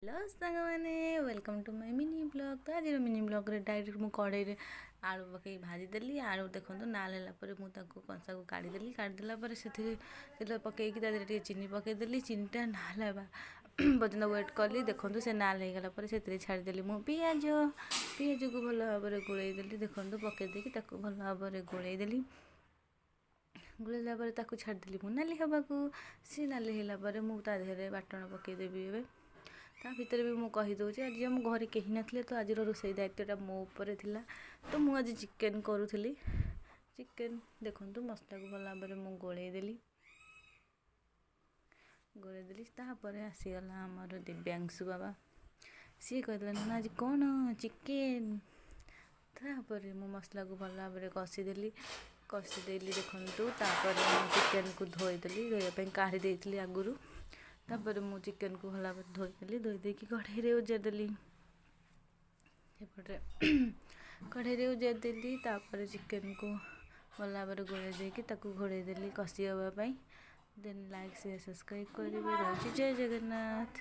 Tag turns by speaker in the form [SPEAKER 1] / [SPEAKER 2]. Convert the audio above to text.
[SPEAKER 1] Hello सांग मैंने welcome to my mini blog. तो आज मिनी ब्लॉग रे डायरेक्ट मु कड़े आलू पकई भाजी देली। आलू देखो नाल है मुझे कंसा को काढ़ीदेली। काढ़ीदेला से तेल पकईकी टे चीनी पकईदेली। चीनीटा नाल है पर्यटन वेट कली। देखो से नाल हो गला से छाड़देली मु पिज पिज को भल भाव में गोलैदेली। देखो पकईदेकी भल भाव में गोलैदेली। गोलैला छाड़देली मु नाली हवा को। सी नाली है मुझे बाटण पकईदेवी ए ता भितर भी मुझे कहीदे आज आम घर कहीं नथिले तो आज रोसई दायित्वटा मो उपर थिला। तो मुझे आज चिकेन करूली। चिकेन देखो मसला को भल भाव में गोलैदेली। तापर आसीगला आमर दिव्यांशु बाबा। सी कहते ना आज कौन चिकेन। तापर मु मसला को भल भाव में कषिदेली। कषिदेली देखु तापर चिकेन को धोईदेली। धोयापी काढ़ी देती आगुरी। तापर मु चिकेन को भल भाव धोईदेली। धोई देकी कढ़ाई उजारदेली। एपटे कढ़ाई उजारदेली। तापर चिकेन को भल भाव में गोलैई देकी घोड़ेदेली कषि हाँपाई। देन लाइक शेयर सब्सक्राइब करेंगे। जय जगन्नाथ।